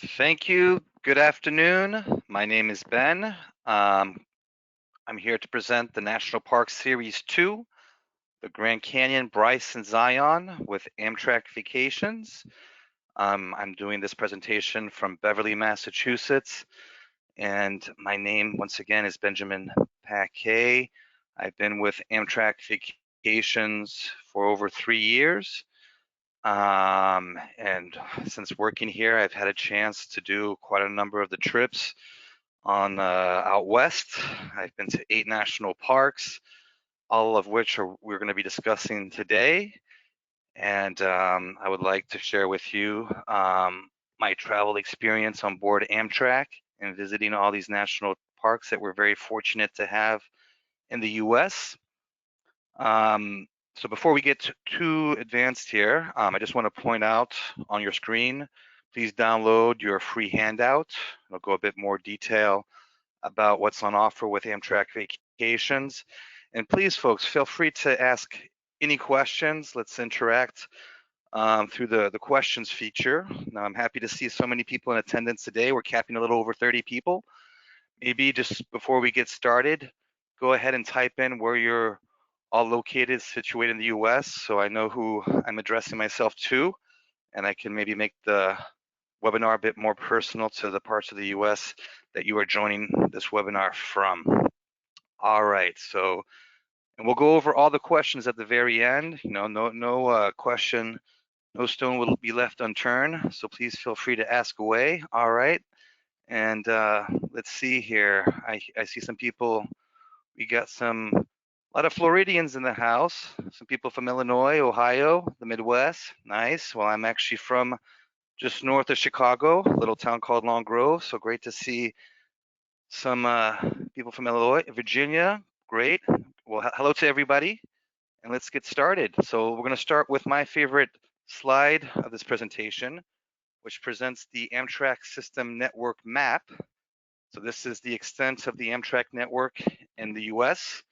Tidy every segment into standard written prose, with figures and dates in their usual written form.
Thank you. Good afternoon. My name is Ben. Um, I'm here to present the National Park Series 2, the Grand Canyon, Bryce and Zion with Amtrak Vacations. I'm doing this presentation from Beverly, Massachusetts, and my name, once again, is Benjamin Paquet. I've been with Amtrak Vacations for over 3 years. And since working here, I've had a chance to do quite a number of the trips on out west. I've been to 8 national parks, all of which we're going to be discussing today. And I would like to share with you my travel experience on board Amtrak and visiting all these national parks that we're very fortunate to have in the U.S. So before we get too advanced here, I just want to point out on your screen, please download your free handout. It'll go a bit more detail about what's on offer with Amtrak Vacations. And please, folks, feel free to ask any questions. Let's interact through the questions feature. Now, I'm happy to see so many people in attendance today. We're capping a little over 30 people. Maybe just before we get started, go ahead and type in where you're all located, situated in the US, so I know who I'm addressing myself to, and I can maybe make the webinar a bit more personal to the parts of the US that you are joining this webinar from. All right, so, and we'll go over all the questions at the very end. You know, no question, no stone will be left unturned, so please feel free to ask away. All right, and let's see here. I see some people. We got a lot of Floridians in the house. Some people from Illinois, Ohio, the Midwest. Nice. Well, I'm actually from just north of Chicago, a little town called Long Grove. So great to see some people from Illinois, Virginia. Great. Well, hello to everybody, and let's get started. So we're going to start with my favorite slide of this presentation, which presents the Amtrak System Network map. So this is the extent of the Amtrak network in the US.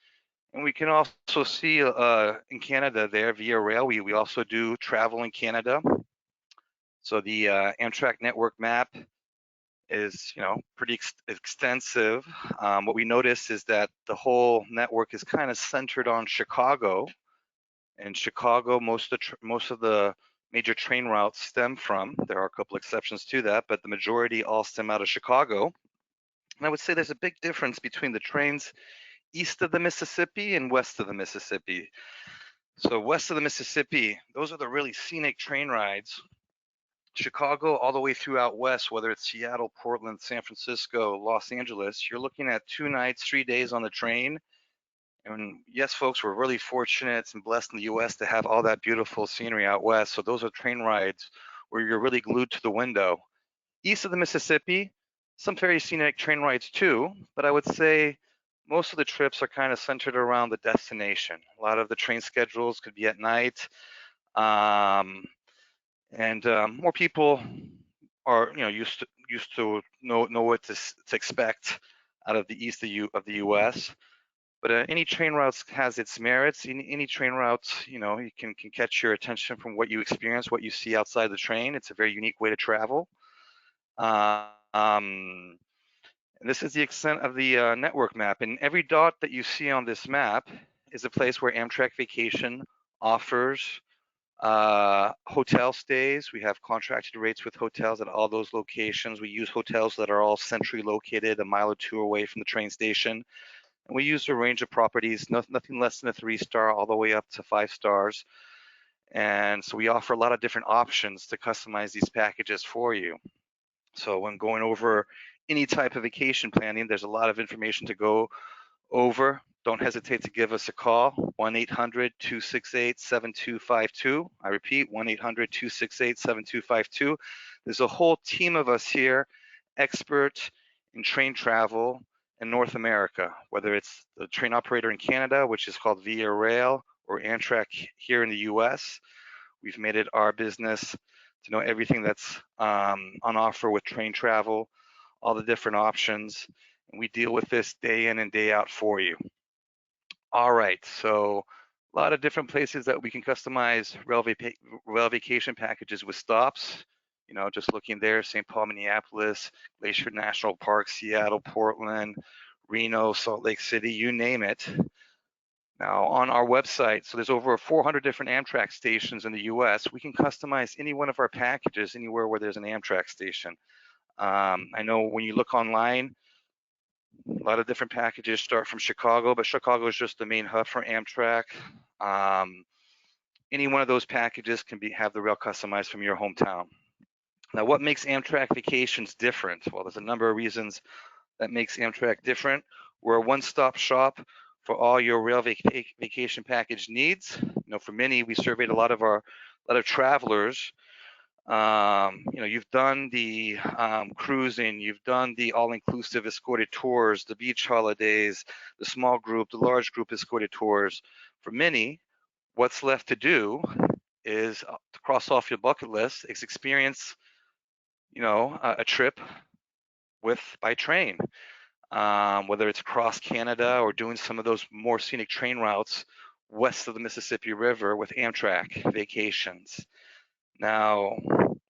And we can also see in Canada there via rail, we also do travel in Canada. So the Amtrak network map is, pretty extensive. What we notice is that the whole network is kind of centered on Chicago. And Chicago, most of the major train routes stem from. There are a couple exceptions to that, but the majority all stem out of Chicago. And I would say there's a big difference between the trains east of the Mississippi and west of the Mississippi. So west of the Mississippi, those are the really scenic train rides. Chicago all the way throughout west, whether it's Seattle, Portland, San Francisco, Los Angeles, you're looking at 2 nights, 3 days on the train. And yes, folks, we're really fortunate and blessed in the US to have all that beautiful scenery out west. So those are train rides where you're really glued to the window. East of the Mississippi, some very scenic train rides too, but I would say most of the trips are kind of centered around the destination. A lot of the train schedules could be at night, and more people are used to know what to expect out of the east of the U.S. But any train route has its merits. Any train route, you can catch your attention from what you experience, what you see outside the train. It's a very unique way to travel. And this is the extent of the network map. And every dot that you see on this map is a place where Amtrak Vacation offers hotel stays. We have contracted rates with hotels at all those locations. We use hotels that are all centrally located, a mile or two away from the train station. And we use a range of properties, nothing less than a 3-star, all the way up to 5 stars. And so we offer a lot of different options to customize these packages for you. So when going over any type of vacation planning, there's a lot of information to go over. Don't hesitate to give us a call, 1-800-268-7252. I repeat, 1-800-268-7252. There's a whole team of us here, expert in train travel in North America, whether it's the train operator in Canada, which is called Via Rail, or Amtrak here in the US. We've made it our business to know everything that's on offer with train travel, all the different options, and we deal with this day in and day out for you. All right, so a lot of different places that we can customize rail vacation packages with stops. You know, just looking there, St. Paul, Minneapolis, Glacier National Park, Seattle, Portland, Reno, Salt Lake City, you name it. Now on our website, so there's over 400 different Amtrak stations in the US. We can customize any one of our packages anywhere where there's an Amtrak station. I know when you look online, a lot of different packages start from Chicago, but Chicago is just the main hub for Amtrak. Any one of those packages can have the rail customized from your hometown. Now, what makes Amtrak vacations different? Well, there's a number of reasons that makes Amtrak different. We're a one-stop shop for all your rail vacation package needs. You know, for many, we surveyed a lot of travelers. You know, you've done the cruising, you've done the all-inclusive escorted tours, the beach holidays, the small group, the large group escorted tours. For many, what's left to do is to cross off your bucket list is experience, you know, a trip by train, whether it's across Canada or doing some of those more scenic train routes west of the Mississippi River with Amtrak vacations. Now,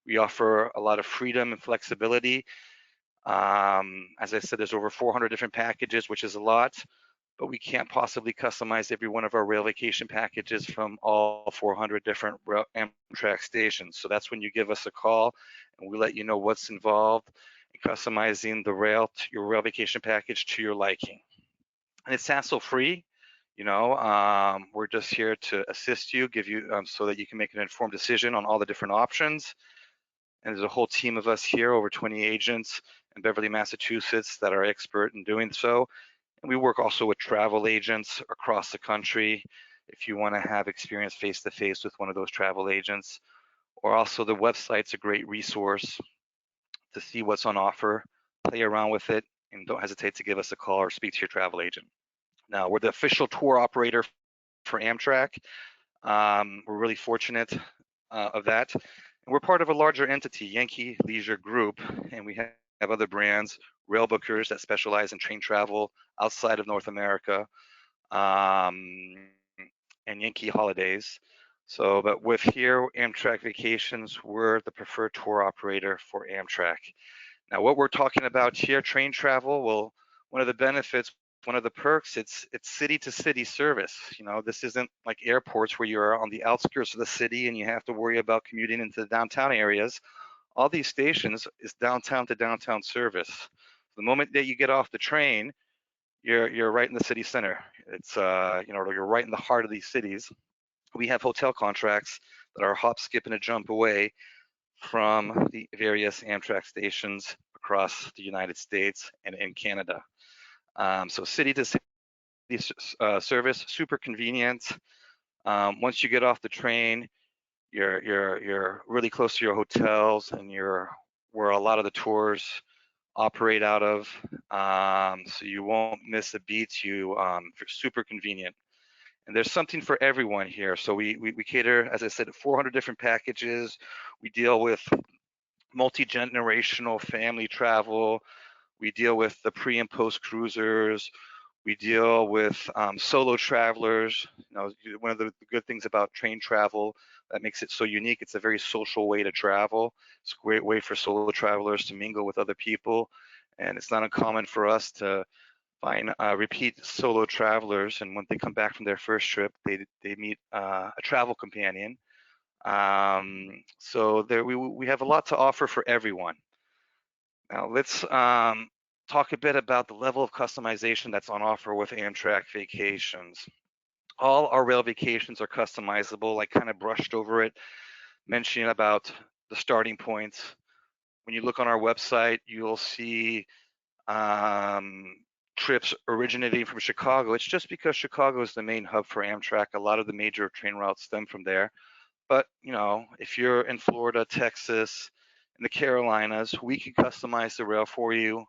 we offer a lot of freedom and flexibility. As I said, there's over 400 different packages, which is a lot, but we can't possibly customize every one of our rail vacation packages from all 400 different Amtrak stations. So that's when you give us a call and we let you know what's involved in customizing your rail vacation package to your liking. And it's hassle-free. You know, we're just here to assist you, give you so that you can make an informed decision on all the different options. And there's a whole team of us here, over 20 agents in Beverly, Massachusetts, that are expert in doing so. And we work also with travel agents across the country if you want to have experience face-to-face with one of those travel agents. Or also the website's a great resource to see what's on offer, play around with it, and don't hesitate to give us a call or speak to your travel agent. Now, we're the official tour operator for Amtrak. We're really fortunate of that. And we're part of a larger entity, Yankee Leisure Group, and we have other brands, rail bookers that specialize in train travel outside of North America, and Yankee Holidays. So, but with here, Amtrak Vacations, we're the preferred tour operator for Amtrak. Now, what we're talking about here, train travel, well, one of the benefits, one of the perks, it's city to city service. You know, this isn't like airports where you're on the outskirts of the city and you have to worry about commuting into the downtown areas. All these stations is downtown to downtown service. The moment that you get off the train, you're right in the city center. It's you know, you're right in the heart of these cities. We have hotel contracts that are a hop, skip, and a jump away from the various Amtrak stations across the United States and in Canada. So city to city service, super convenient. Once you get off the train, you're really close to your hotels and you're where a lot of the tours operate out of. So you won't miss a beat. You're super convenient. And there's something for everyone here. So we cater, as I said, 400 different packages. We deal with multi-generational family travel. We deal with the pre and post cruisers. We deal with solo travelers. You know, one of the good things about train travel that makes it so unique, it's a very social way to travel. It's a great way for solo travelers to mingle with other people. And it's not uncommon for us to find repeat solo travelers. And when they come back from their first trip, they meet a travel companion. So there we have a lot to offer for everyone. Now let's talk a bit about the level of customization that's on offer with Amtrak Vacations. All our rail vacations are customizable. I kind of brushed over it, mentioning about the starting points. When you look on our website, you'll see trips originating from Chicago. It's just because Chicago is the main hub for Amtrak. A lot of the major train routes stem from there. But, you know, if you're in Florida, Texas, and the Carolinas, we can customize the rail for you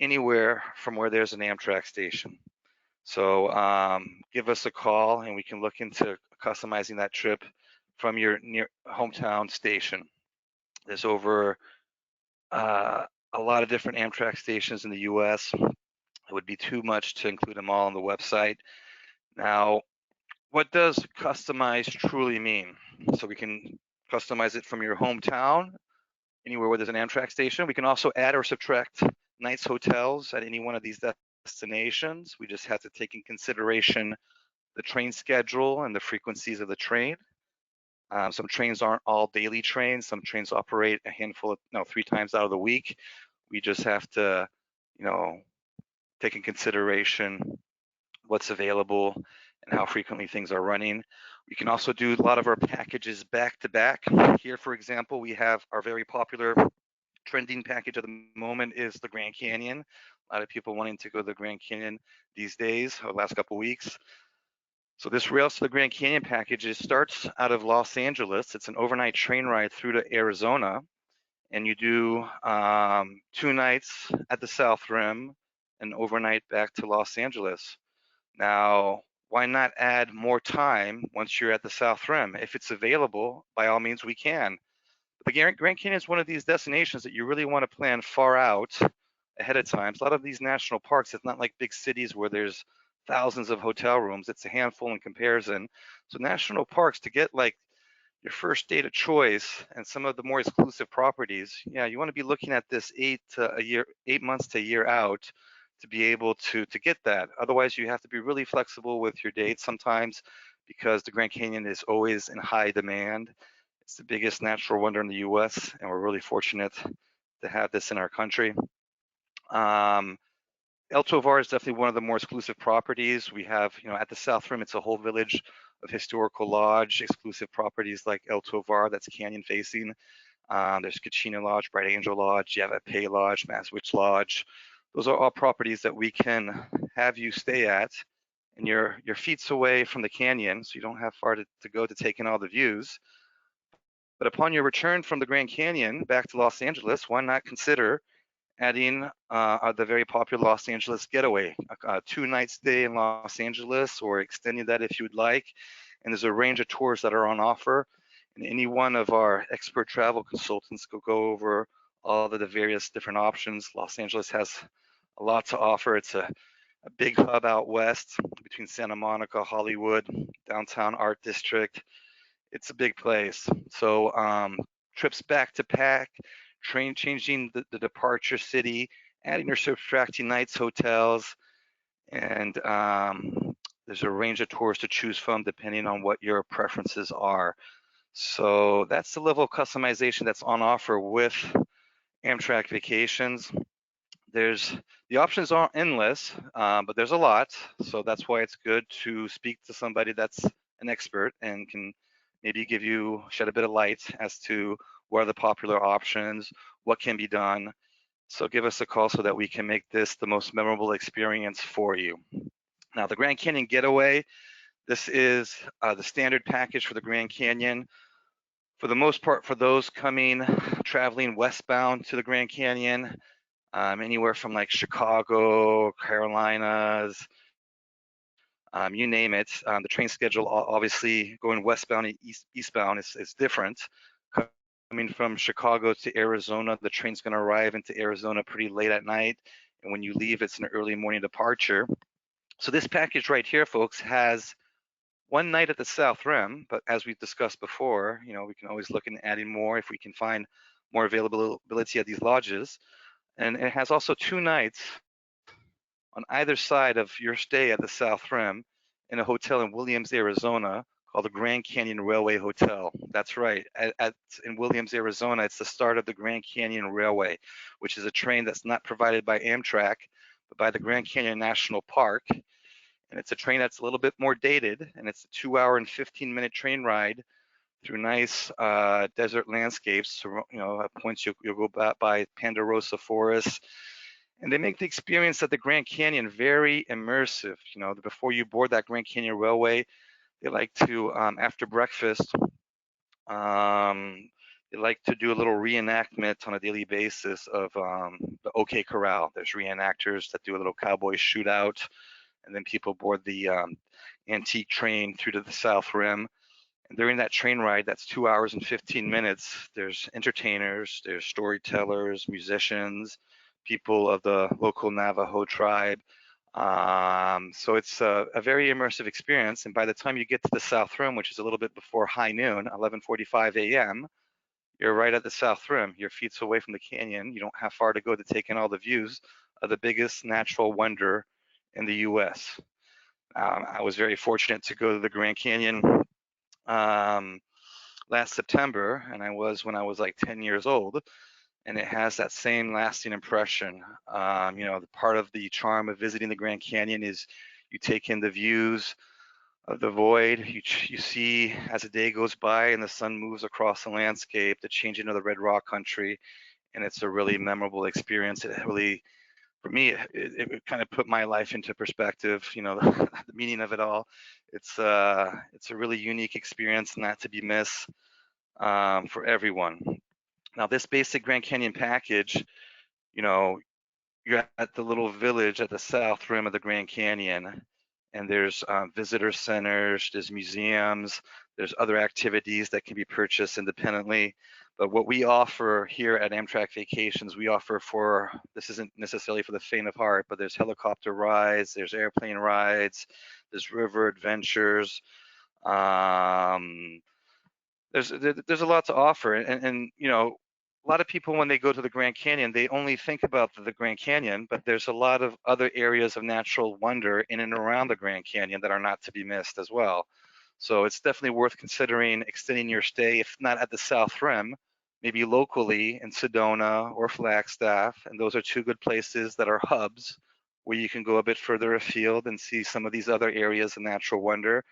anywhere from where there's an Amtrak station. So give us a call and we can look into customizing that trip from your near hometown station. There's over a lot of different Amtrak stations in the US. It would be too much to include them all on the website. Now, what does customized truly mean? So we can customize it from your hometown anywhere where there's an Amtrak station. We can also add or subtract nights hotels at any one of these destinations. We just have to take in consideration the train schedule and the frequencies of the train. Some trains aren't all daily trains. Some trains operate a handful of, 3 times out of the week. We just have to, take in consideration what's available and how frequently things are running. We can also do a lot of our packages back to back. Here, for example, we have our very popular trending package at the moment is the Grand Canyon. A lot of people wanting to go to the Grand Canyon these days, or the last couple of weeks. So this Rails to the Grand Canyon package starts out of Los Angeles. It's an overnight train ride through to Arizona, and you do 2 nights at the South Rim and overnight back to Los Angeles. Now, why not add more time once you're at the South Rim? If it's available, by all means, we can. But the Grand Canyon is one of these destinations that you really want to plan far out ahead of time. So a lot of these national parks, it's not like big cities where there's thousands of hotel rooms. It's a handful in comparison. So national parks, to get like your first date of choice and some of the more exclusive properties, yeah, you want to be looking at this 8 months to a year out to be able to get that. Otherwise, you have to be really flexible with your dates sometimes, because the Grand Canyon is always in high demand. It's the biggest natural wonder in the US, and we're really fortunate to have this in our country. El Tovar is definitely one of the more exclusive properties. We have, at the South Rim, it's a whole village of historical lodge, exclusive properties like El Tovar that's canyon facing. There's Kachina Lodge, Bright Angel Lodge, Yavapai Lodge, Mass Witch Lodge. Those are all properties that we can have you stay at, and you're feet away from the canyon, so you don't have far to go to take in all the views. But upon your return from the Grand Canyon back to Los Angeles, why not consider adding the very popular Los Angeles getaway, a 2-night stay in Los Angeles, or extending that if you would like. And there's a range of tours that are on offer, and any one of our expert travel consultants will go over all of the various different options. Los Angeles has a lot to offer. It's a big hub out west between Santa Monica, Hollywood, downtown art district. It's a big place. So trips back to back, changing the departure city, adding or subtracting nights hotels, and there's a range of tours to choose from depending on what your preferences are. So that's the level of customization that's on offer with Amtrak Vacations. The options aren't endless, but there's a lot. So that's why it's good to speak to somebody that's an expert and can maybe shed a bit of light as to what are the popular options, what can be done. So give us a call so that we can make this the most memorable experience for you. Now, the Grand Canyon Getaway, this is the standard package for the Grand Canyon. For the most part, for those traveling westbound to the Grand Canyon, anywhere from like Chicago, Carolinas, you name it. The train schedule, obviously, going westbound and eastbound is different. Coming from Chicago to Arizona, the train's going to arrive into Arizona pretty late at night, and when you leave, it's an early morning departure. So this package right here, folks, has 1 night at the South Rim, but as we've discussed before, we can always look into adding more if we can find more availability at these lodges. And it has also 2 nights on either side of your stay at the South Rim in a hotel in Williams, Arizona, called the Grand Canyon Railway Hotel. That's right. In Williams, Arizona, it's the start of the Grand Canyon Railway, which is a train that's not provided by Amtrak, but by the Grand Canyon National Park. And it's a train that's a little bit more dated, and it's a 2-hour and 15-minute train ride through nice desert landscapes. So, at points you'll go by Ponderosa Forest. And they make the experience at the Grand Canyon very immersive. Before you board that Grand Canyon Railway, they like to, after breakfast, they like to do a little reenactment on a daily basis of the OK Corral. There's reenactors that do a little cowboy shootout, and then people board the antique train through to the South Rim. And during that train ride, that's 2 hours and 15 minutes, there's entertainers, there's storytellers, musicians, people of the local Navajo tribe. So it's a very immersive experience. And by the time you get to the South Rim, which is a little bit before high noon, 11:45 a.m., you're right at the south rim. You're feet away from the canyon. You don't have far to go to take in all the views of the biggest natural wonder in the U.S. I was very fortunate to go to the Grand Canyon um, last September, and I was when I was like 10 years old, and it has that same lasting impression. The part of the charm of visiting the Grand Canyon is you take in the views of the void. You see as the day goes by and the sun moves across the landscape, the changing of the red rock country, and it's a really memorable experience. It really, for me, it kind of put my life into perspective. The meaning of it all. It's a really unique experience, not to be missed for everyone. Now, this basic Grand Canyon package, you know, you're at the little village at the south rim of the Grand Canyon, and there's visitor centers, there's museums, there's other activities that can be purchased independently. But what we offer here at Amtrak Vacations, this isn't necessarily for the faint of heart, but there's helicopter rides, there's airplane rides, there's river adventures. Um, there's a lot to offer, and a lot of people, when they go to the Grand Canyon, they only think about the Grand Canyon, but there's a lot of other areas of natural wonder in and around the Grand Canyon that are not to be missed as well. So it's definitely worth considering extending your stay, if not at the South Rim, maybe locally in Sedona or Flagstaff, and those are two good places that are hubs where you can go a bit further afield and see some of these other areas of natural wonder,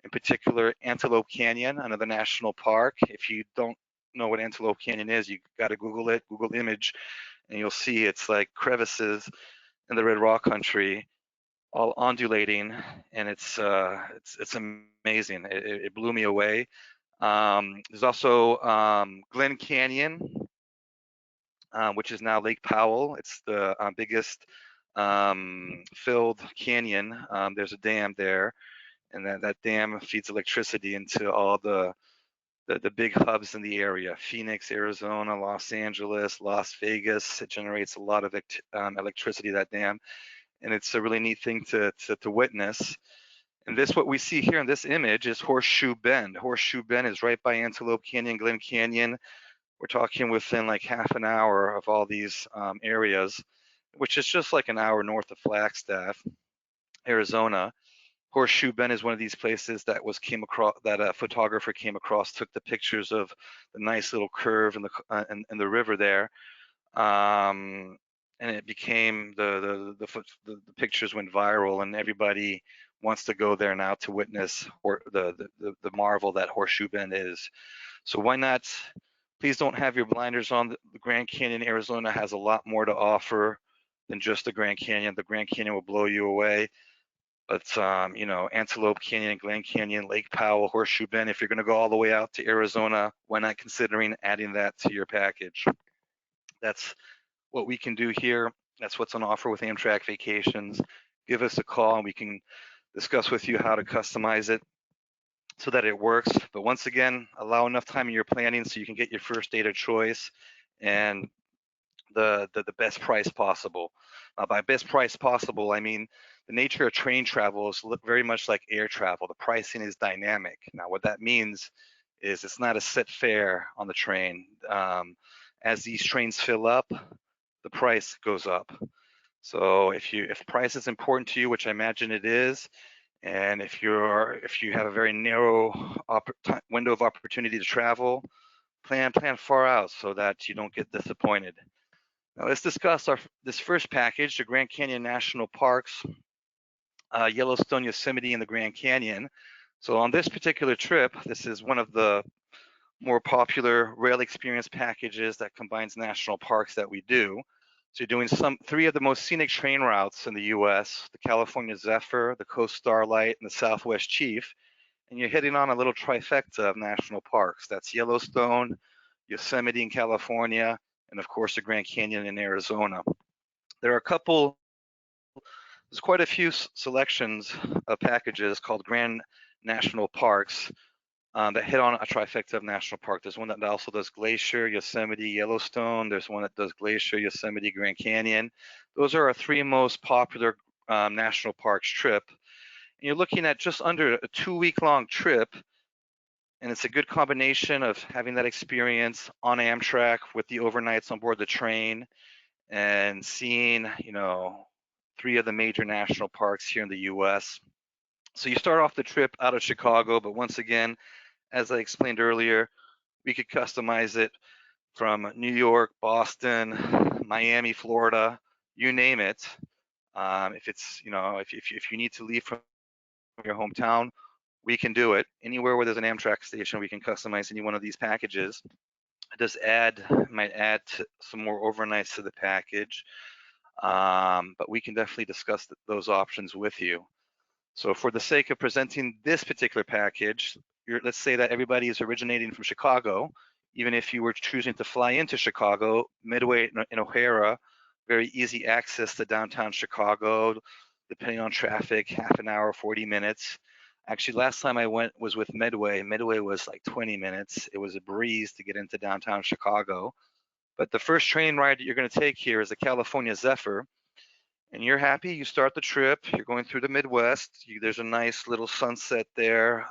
in particular Antelope Canyon, another national park. If you don't know what Antelope Canyon is, you got to Google it, Google image, and you'll see it's like crevices in the red rock country, all undulating, and it's amazing. It blew me away. There's also Glen Canyon, which is now Lake Powell. It's the biggest filled canyon. There's a dam there, and that dam feeds electricity into all the big hubs in the area: Phoenix, Arizona, Los Angeles, Las Vegas. It generates a lot of electricity, that dam, and it's a really neat thing to witness. And what we see here in this image is Horseshoe Bend. Horseshoe Bend is right by Antelope Canyon, Glen Canyon. We're talking within like half an hour of all these areas, which is just like an hour north of Flagstaff, Arizona. Horseshoe Bend is one of these places that a photographer came across, took the pictures of the nice little curve in the river there, and it became the pictures went viral, and everybody wants to go there now to witness the marvel that Horseshoe Bend is. So why not? Please don't have your blinders on. The Grand Canyon, Arizona has a lot more to offer than just the Grand Canyon. The Grand Canyon will blow you away. But Antelope Canyon, Glen Canyon, Lake Powell, Horseshoe Bend, if you're going to go all the way out to Arizona, why not considering adding that to your package? That's what we can do here. That's what's on offer with Amtrak Vacations. Give us a call and we can discuss with you how to customize it so that it works. But once again, allow enough time in your planning so you can get your first date of choice and the best price possible. By best price possible, I mean the nature of train travel is very much like air travel. The pricing is dynamic. Now, what that means is it's not a set fare on the train. As these trains fill up, the price goes up. So if price is important to you, which I imagine it is, and if you have a very narrow window of opportunity to travel, plan far out so that you don't get disappointed. Now let's discuss this first package, the Grand Canyon National Parks, Yellowstone, Yosemite, and the Grand Canyon. So on this particular trip, this is one of the more popular rail experience packages that combines national parks that we do. So you're doing three of the most scenic train routes in the US, the California Zephyr, the Coast Starlight, and the Southwest Chief. And you're hitting on a little trifecta of national parks. That's Yellowstone, Yosemite in California, and of course the Grand Canyon in Arizona. There's quite a few selections of packages called Grand National Parks that hit on a trifecta of national park. There's one that also does Glacier, Yosemite, Yellowstone. There's one that does Glacier, Yosemite, Grand Canyon. Those are our three most popular national parks trip. And you're looking at just under a 2-week long trip, and it's a good combination of having that experience on Amtrak with the overnights on board the train and seeing, three of the major national parks here in the US. So you start off the trip out of Chicago, but once again, as I explained earlier, we could customize it from New York, Boston, Miami, Florida, you name it. If it's, if you need to leave from your hometown, we can do it. Anywhere where there's an Amtrak station, we can customize any one of these packages. Just might add some more overnights to the package, but we can definitely discuss those options with you. So for the sake of presenting this particular package, let's say that everybody is originating from Chicago. Even if you were choosing to fly into Chicago, Midway in O'Hara, very easy access to downtown Chicago, depending on traffic, half an hour, 40 minutes. Actually, last time I went was with Midway. Midway was like 20 minutes. It was a breeze to get into downtown Chicago. But the first train ride that you're going to take here is the California Zephyr. And you're happy, you start the trip, you're going through the Midwest. There's a nice little sunset there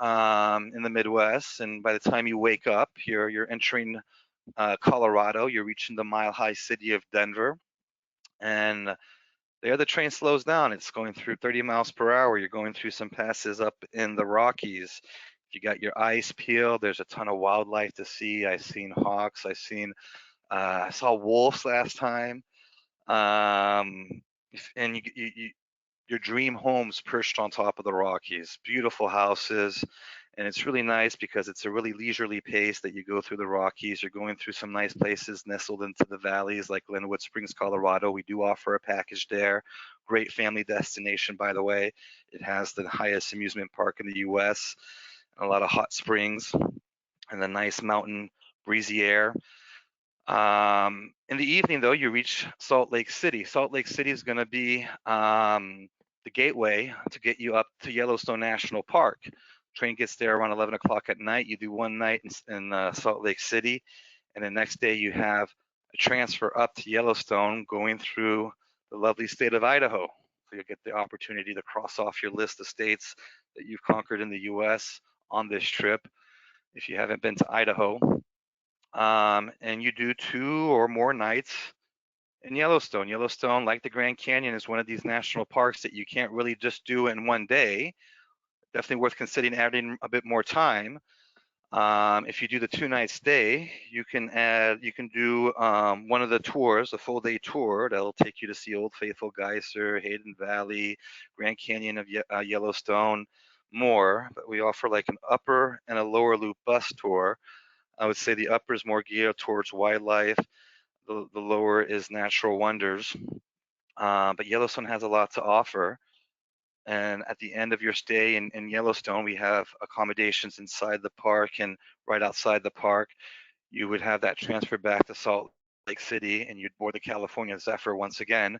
in the Midwest. And by the time you wake up, you're entering Colorado, you're reaching the mile-high city of Denver. And there the train slows down. It's going through 30 miles per hour. You're going through some passes up in the Rockies. You got your eyes peeled. There's a ton of wildlife to see. I've seen hawks. I saw wolves last time. Um, and your dream homes perched on top of the Rockies, beautiful houses. And it's really nice because it's a really leisurely pace that you go through the Rockies. You're going through some nice places nestled into the valleys like Glenwood Springs, Colorado. We do offer a package there. Great family destination, by the way. It has the highest amusement park in the US, a lot of hot springs, and the nice mountain breezy air. In the evening, though, you reach Salt Lake City. Salt Lake City is going to be the gateway to get you up to Yellowstone National Park. Train gets there around 11 o'clock at night. You do one night in Salt Lake City, and the next day you have a transfer up to Yellowstone going through the lovely state of Idaho. So you'll get the opportunity to cross off your list of states that you've conquered in the US on this trip if you haven't been to Idaho. And you do 2 or more nights in Yellowstone. Yellowstone, like the Grand Canyon, is one of these national parks that you can't really just do in one day. Definitely worth considering adding a bit more time. If you do the 2-night stay, you can do one of the tours, a full day tour that'll take you to see Old Faithful Geyser, Hayden Valley, Grand Canyon of Yellowstone, more. But we offer like an upper and a lower loop bus tour. I would say the upper is more geared towards wildlife. The lower is natural wonders. But Yellowstone has a lot to offer. And at the end of your stay in Yellowstone, we have accommodations inside the park and right outside the park. You would have that transfer back to Salt Lake City, and you'd board the California Zephyr once again,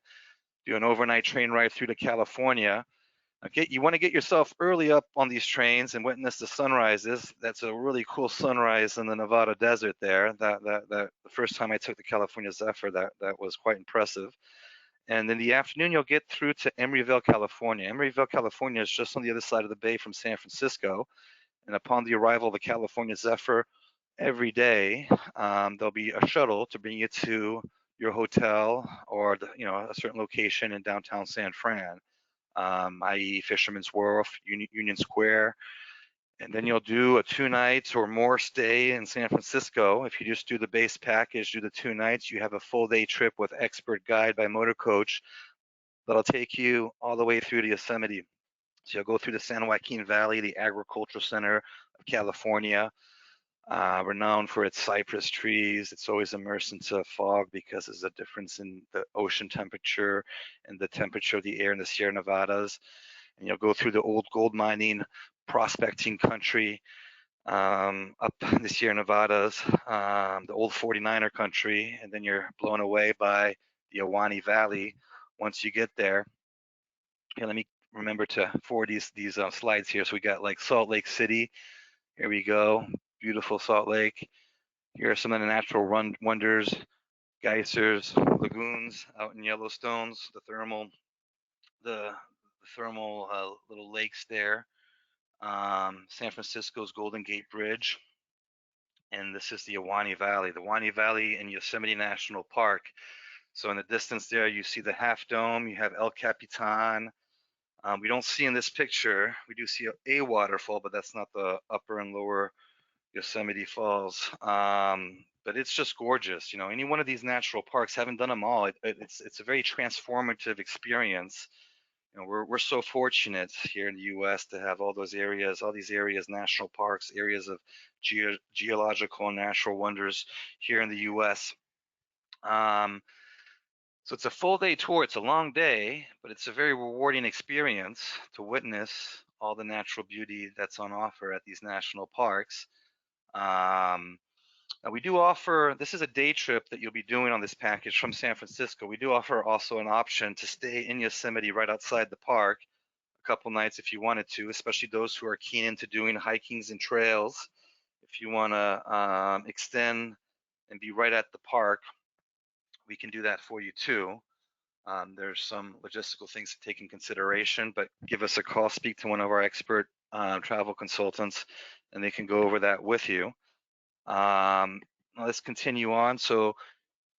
do an overnight train ride through to California. Okay, you want to get yourself early up on these trains and witness the sunrises. That's a really cool sunrise in the Nevada desert there. The first time I took the California Zephyr, that was quite impressive. And in the afternoon, you'll get through to Emeryville, California. Emeryville, California is just on the other side of the bay from San Francisco. And upon the arrival of the California Zephyr, every day there'll be a shuttle to bring you to your hotel or a certain location in downtown San Fran. I.e. Fisherman's Wharf, Union Square. And then you'll do a 2 nights or more stay in San Francisco. If you just do the base package, do the 2 nights, you have a full day trip with expert guide by motor coach that'll take you all the way through to Yosemite. So you'll go through the San Joaquin Valley, the agricultural center of California, renowned for its cypress trees. It's always immersed into fog because there's a difference in the ocean temperature and the temperature of the air in the Sierra Nevadas. And you'll go through the old gold mining, prospecting country, up in the Sierra Nevadas, the old 49er country, and then you're blown away by the Ahwahnee Valley once you get there. Okay, let me remember to forward these slides here. So we got like Salt Lake City. Here we go. Beautiful Salt Lake. Here are some of the natural wonders, geysers, lagoons out in Yellowstone's, the thermal little lakes there. San Francisco's Golden Gate Bridge, and this is the Ahwahnee Valley. The Ahwahnee Valley in Yosemite National Park. So in the distance there, you see the Half Dome, you have El Capitan. We don't see in this picture, we do see a waterfall, but that's not the upper and lower Yosemite Falls. But it's just gorgeous. You know, any one of these natural parks, haven't done them all. It's a very transformative experience. You know, we're so fortunate here in the U.S. to have all those areas, all these areas, national parks, areas of geological and natural wonders here in the U.S. So it's a full day tour. It's a long day, but it's a very rewarding experience to witness all the natural beauty that's on offer at these national parks. Now we do offer, this is a day trip that you'll be doing on this package from San Francisco. We do offer also an option to stay in Yosemite right outside the park a couple nights if you wanted to, especially those who are keen into doing hikings and trails. If you want to extend and be right at the park, we can do that for you too. There's some logistical things to take in consideration, but give us a call, speak to one of our expert travel consultants, and they can go over that with you. Let's continue on. So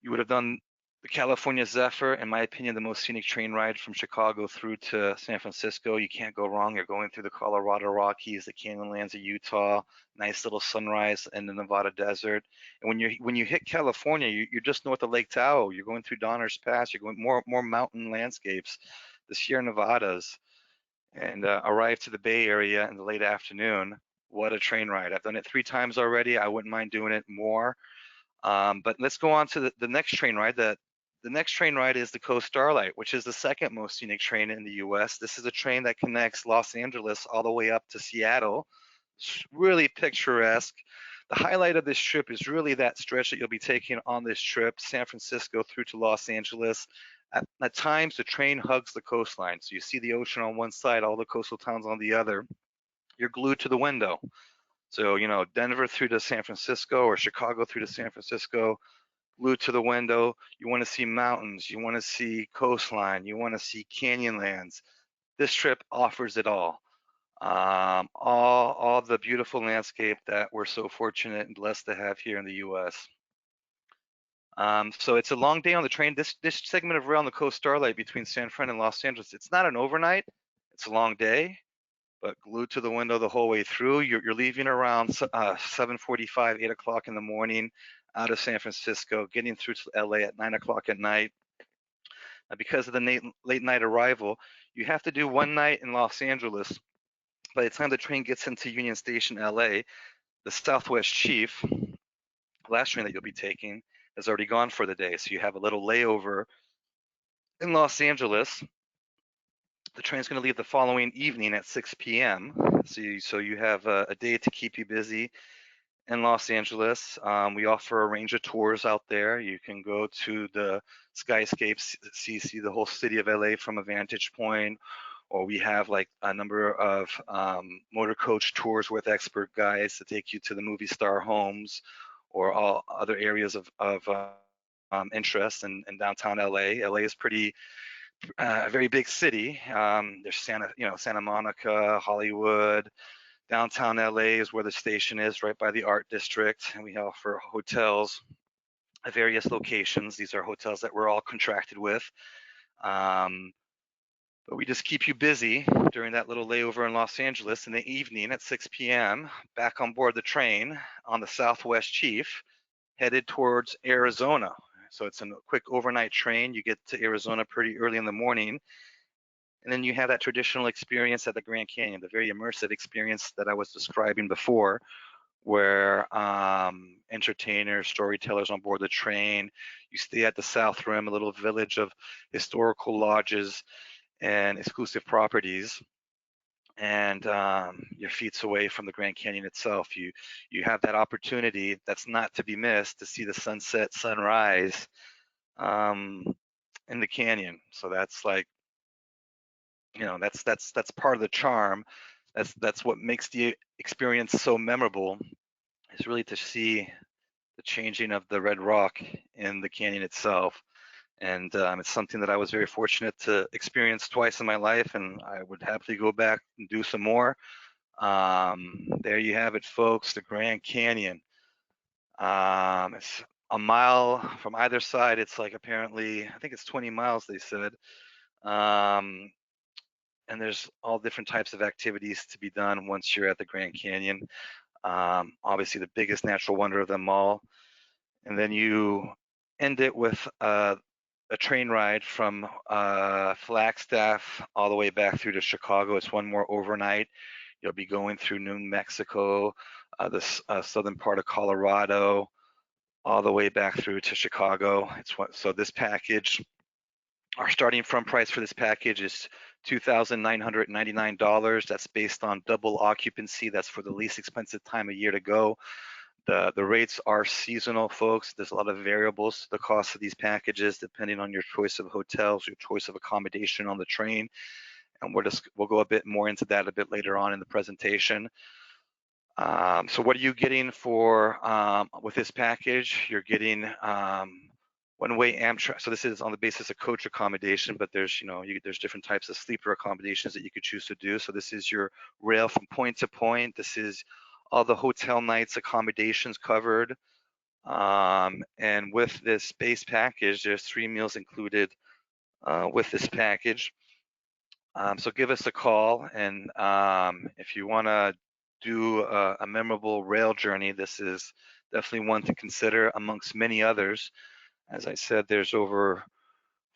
you would have done the California Zephyr, in my opinion, the most scenic train ride from Chicago through to San Francisco. You can't go wrong. You're going through the Colorado Rockies, the Canyonlands of Utah, nice little sunrise in the Nevada desert. And when you hit California, you're just north of Lake Tahoe. You're going through Donner's Pass. You're going more mountain landscapes, the Sierra Nevadas, and arrive to the Bay Area in the late afternoon. What a train ride. I've done it 3 times already. I wouldn't mind doing it more. But let's go on to the next train ride. The next train ride is the Coast Starlight, which is the second most scenic train in the US. This is a train that connects Los Angeles all the way up to Seattle. It's really picturesque. The highlight of this trip is really that stretch that you'll be taking on this trip, San Francisco through to Los Angeles. At times, the train hugs the coastline. So you see the ocean on one side, all the coastal towns on the other. You're glued to the window. So, you know, Denver through to San Francisco or Chicago through to San Francisco, glued to the window. You want to see mountains, you want to see coastline, you want to see canyonlands. This trip offers it all. All the beautiful landscape that we're so fortunate and blessed to have here in the U.S. So it's a long day on the train. This segment of rail on the Coast Starlight between San Fran and Los Angeles, it's not an overnight. It's a long day, but glued to the window the whole way through. You're leaving around 7:45, 8 o'clock in the morning out of San Francisco, getting through to LA at 9 o'clock at night. Now, because of the late night arrival, you have to do one night in Los Angeles. By the time the train gets into Union Station, LA, the Southwest Chief, last train that you'll be taking, has already gone for the day. So you have a little layover in Los Angeles. The train's going to leave the following evening at 6 p.m. So you have a day to keep you busy in Los Angeles. We offer a range of tours out there. You can go to the skyscapes, see the whole city of LA from a vantage point, or we have like a number of motor coach tours with expert guides to take you to the movie star homes or all other areas of interest in downtown LA. LA is a very big city. There's Santa Monica, Hollywood. Downtown LA is where the station is, right by the art district, and we offer hotels at various locations. These are hotels that we're all contracted with. But we just keep you busy during that little layover in Los Angeles. In the evening at 6 p.m., back on board the train on the Southwest Chief, headed towards Arizona. So it's a quick overnight train. You get to Arizona pretty early in the morning. And then you have that traditional experience at the Grand Canyon, the very immersive experience that I was describing before, where entertainers, storytellers on board the train. You stay at the South Rim, a little village of historical lodges and exclusive properties. And you're feet away from the Grand Canyon itself. You have that opportunity that's not to be missed to see the sunset, sunrise in the canyon. So that's like, you know, that's part of the charm. That's what makes the experience so memorable, is really to see the changing of the red rock in the canyon itself. And it's something that I was very fortunate to experience twice in my life, and I would happily go back and do some more. There you have it, folks, the Grand Canyon. It's a mile from either side. It's like apparently, I think it's 20 miles, they said. Um, and there's all different types of activities to be done once you're at the Grand Canyon. Obviously, the biggest natural wonder of them all. And then you end it with a train ride from Flagstaff all the way back through to Chicago. It's one more overnight. You'll be going through New Mexico, the southern part of Colorado, all the way back through to Chicago. So this package, our starting from price for this package is $2,999. That's based on double occupancy. That's for the least expensive time of year to go. The rates are seasonal, folks. There's a lot of variables to the cost of these packages, depending on your choice of hotels, your choice of accommodation on the train. And we'll go a bit more into that a bit later on in the presentation. So what are you getting for with this package? You're getting one-way Amtrak. So this is on the basis of coach accommodation, but there's there's different types of sleeper accommodations that you could choose to do. So this is your rail from point to point. This is all the hotel nights accommodations covered. And with this base package, there's 3 meals included with this package. So give us a call, and if you want to do a memorable rail journey, this is definitely one to consider amongst many others. As I said, there's over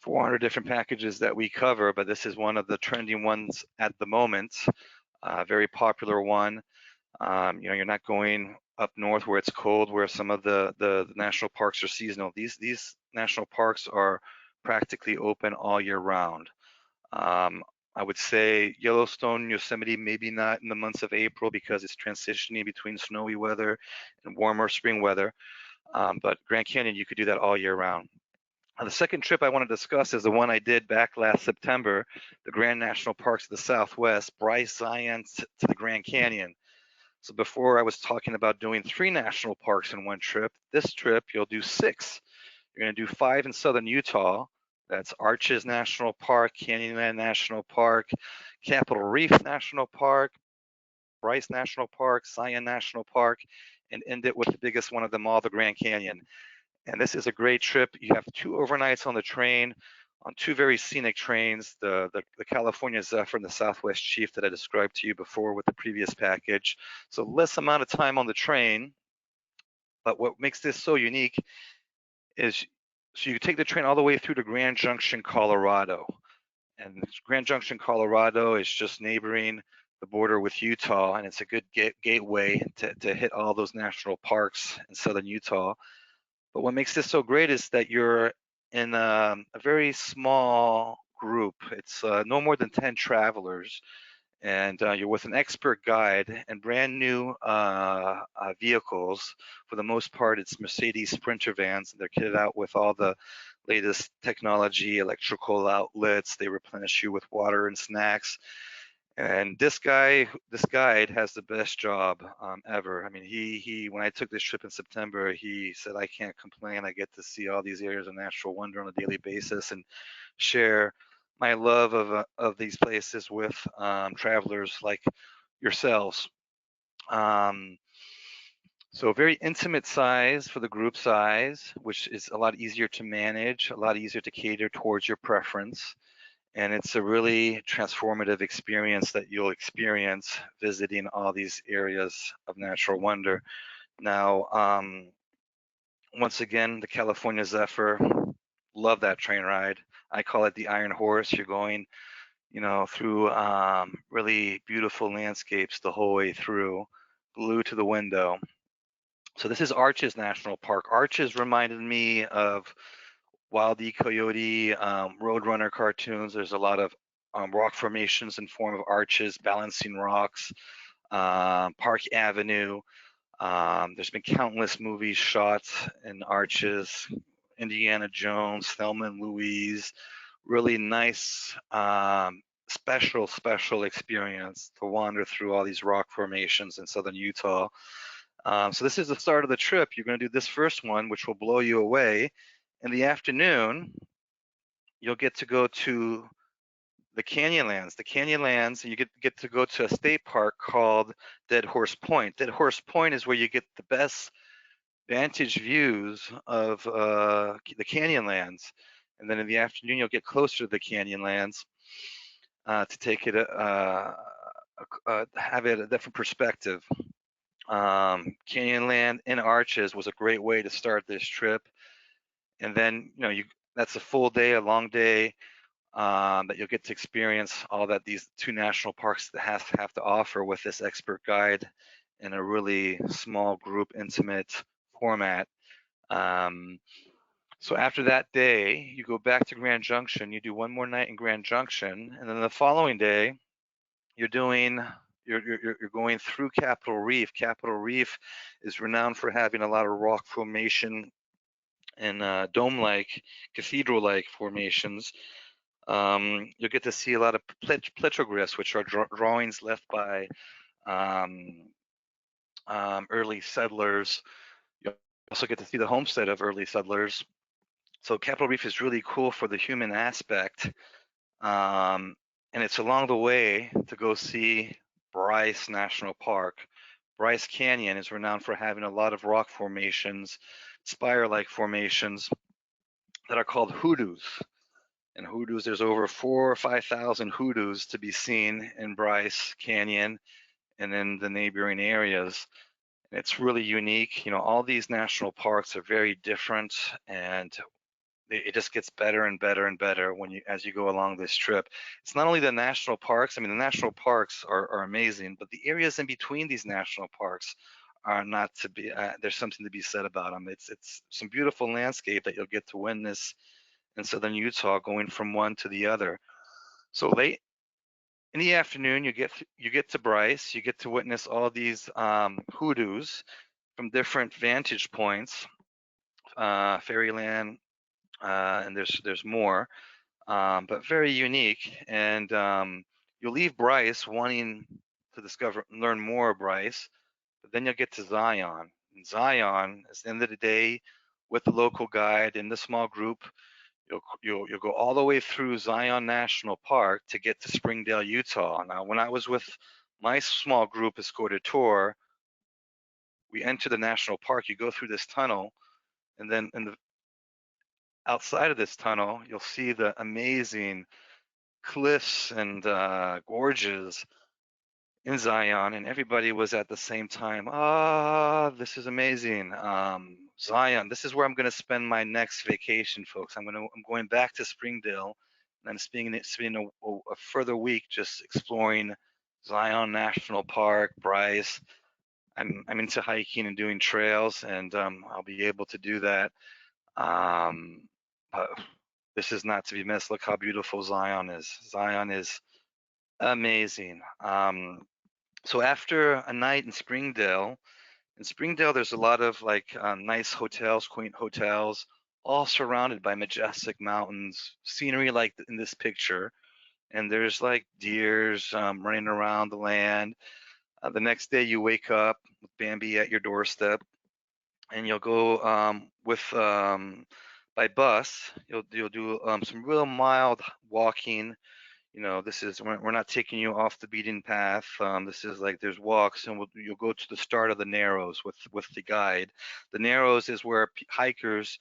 400 different packages that we cover, but this is one of the trending ones at the moment. Very popular one. You're not going up north where it's cold, where some of the national parks are seasonal. These national parks are practically open all year round. I would say Yellowstone, Yosemite, maybe not in the months of April because it's transitioning between snowy weather and warmer spring weather. But Grand Canyon, you could do that all year round. The second trip I want to discuss is the one I did back last September, the Grand National Parks of the Southwest, Bryce, Zion to the Grand Canyon. So before I was talking about doing 3 national parks in one trip, this trip you'll do 6. You're going to do 5 in southern Utah. That's Arches National Park, Canyonland National Park, Capitol Reef National Park, Bryce National Park, Zion National Park, and end it with the biggest one of them all, the Grand Canyon. And this is a great trip. You have 2 overnights on the train, on 2 very scenic trains, the California Zephyr and the Southwest Chief that I described to you before with the previous package. So less amount of time on the train, but what makes this so unique is so you take the train all the way through to Grand Junction, Colorado. And Grand Junction, Colorado is just neighboring the border with Utah, and it's a good gateway to hit all those national parks in southern Utah. But what makes this so great is that you're in a very small group. It's no more than 10 travelers, and you're with an expert guide and brand new vehicles. For the most part, it's Mercedes Sprinter vans. They're kitted out with all the latest technology, electrical outlets. They replenish you with water and snacks. And this guide has the best job ever. I mean, he when I took this trip in September, he said, I can't complain. I get to see all these areas of natural wonder on a daily basis and share my love of these places with travelers like yourselves. So very intimate size for the group size, which is a lot easier to manage, a lot easier to cater towards your preference. And it's a really transformative experience that you'll experience visiting all these areas of natural wonder. Now, once again, the California Zephyr, love that train ride. I call it the Iron Horse. You're going, through really beautiful landscapes the whole way through, glued to the window. So this is Arches National Park. Arches reminded me of Wild E. Coyote, Roadrunner cartoons. There's a lot of rock formations in form of arches, balancing rocks, Park Avenue. There's been countless movies shot in arches, Indiana Jones, Thelma and Louise. Really nice, special experience to wander through all these rock formations in southern Utah. So this is the start of the trip. You're going to do this first one, which will blow you away. In the afternoon, you'll get to go to the Canyonlands. The Canyonlands, you get to go to a state park called Dead Horse Point. Dead Horse Point is where you get the best vantage views of the Canyonlands. And then in the afternoon, you'll get closer to the Canyonlands to take it, have it a different perspective. Canyonland in Arches was a great way to start this trip. And then, that's a full day, a long day, that you'll get to experience all that these two national parks have to offer with this expert guide in a really small group, intimate format. So after that day, you go back to Grand Junction. You do one more night in Grand Junction, and then the following day, you're going through Capitol Reef. Capitol Reef is renowned for having a lot of rock formation and dome-like, cathedral-like formations. You'll get to see a lot of petroglyphs, which are drawings left by early settlers. You also get to see the homestead of early settlers. So Capitol Reef is really cool for the human aspect. And it's along the way to go see Bryce National Park. Bryce Canyon is renowned for having a lot of rock formations, spire-like formations that are called hoodoos. And hoodoos, there's over 4,000 or 5,000 hoodoos to be seen in Bryce Canyon and in the neighboring areas. And it's really unique. All these national parks are very different, and it just gets better and better and better as you go along this trip. It's not only the national parks. I mean, the national parks are amazing, but the areas in between these national parks are not to be. There's something to be said about them. It's some beautiful landscape that you'll get to witness in southern Utah, going from one to the other. So late in the afternoon, you get to Bryce. You get to witness all these hoodoos from different vantage points, Fairyland, and there's more, but very unique. And you'll leave Bryce wanting to learn more of Bryce, but then you'll get to Zion. And Zion, at the end of the day, with the local guide in the small group, you'll go all the way through Zion National Park to get to Springdale, Utah. Now, when I was with my small group escorted tour, we enter the national park. You go through this tunnel, and then outside of this tunnel, you'll see the amazing cliffs and gorges in Zion, and everybody was at the same time. This is amazing. Zion, this is where I'm going to spend my next vacation, folks. I'm going back to Springdale, and I'm spending a further week just exploring Zion National Park, Bryce. I'm into hiking and doing trails, and I'll be able to do that. But this is not to be missed. Look how beautiful Zion is. Zion is amazing. So after a night in Springdale, there's a lot of nice hotels, quaint hotels, all surrounded by majestic mountains, scenery like in this picture. And there's like deers running around the land. The next day you wake up with Bambi at your doorstep, and you'll go by bus. You'll do some real mild walking. We're not taking you off the beaten path. This is like there's walks, and you'll go to the start of the Narrows with the guide. The Narrows is where hikers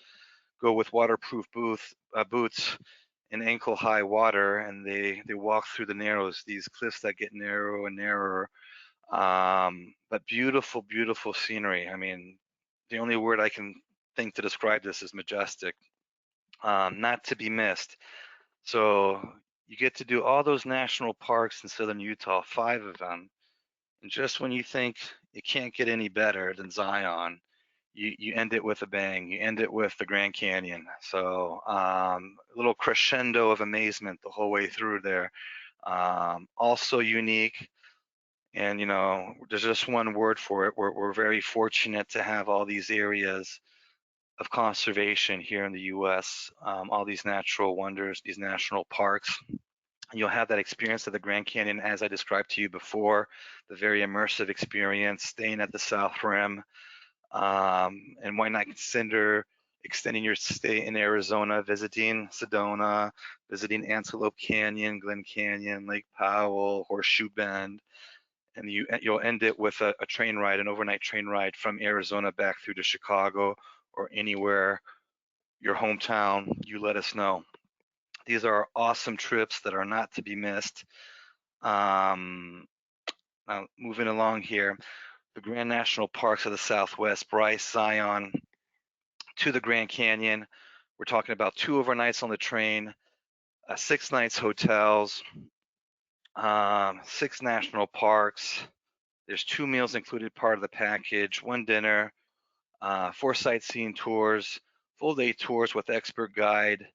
go with waterproof boots in ankle-high water, and they walk through the Narrows, these cliffs that get narrower and narrower. But beautiful, beautiful scenery. I mean, the only word I can think to describe this is majestic. Not to be missed. So you get to do all those national parks in southern Utah, 5 of them. And just when you think it can't get any better than Zion, you end it with a bang. You end it with the Grand Canyon. So a little crescendo of amazement the whole way through there. Also unique. And, there's just one word for it. We're very fortunate to have all these areas of conservation here in the U.S., all these natural wonders, these national parks. You'll have that experience of the Grand Canyon as I described to you before, the very immersive experience, staying at the South Rim, and why not consider extending your stay in Arizona, visiting Sedona, visiting Antelope Canyon, Glen Canyon, Lake Powell, Horseshoe Bend, and you'll end it with a train ride, an overnight train ride from Arizona back through to Chicago or anywhere your hometown. You let us know. These are awesome trips that are not to be missed. Now moving along here, the Grand National Parks of the Southwest, Bryce, Zion, to the Grand Canyon. We're talking about 2 overnights on the train, 6 nights hotels, 6 national parks. There's 2 meals included part of the package, 1 dinner, 4 sightseeing tours, full day tours with expert guide,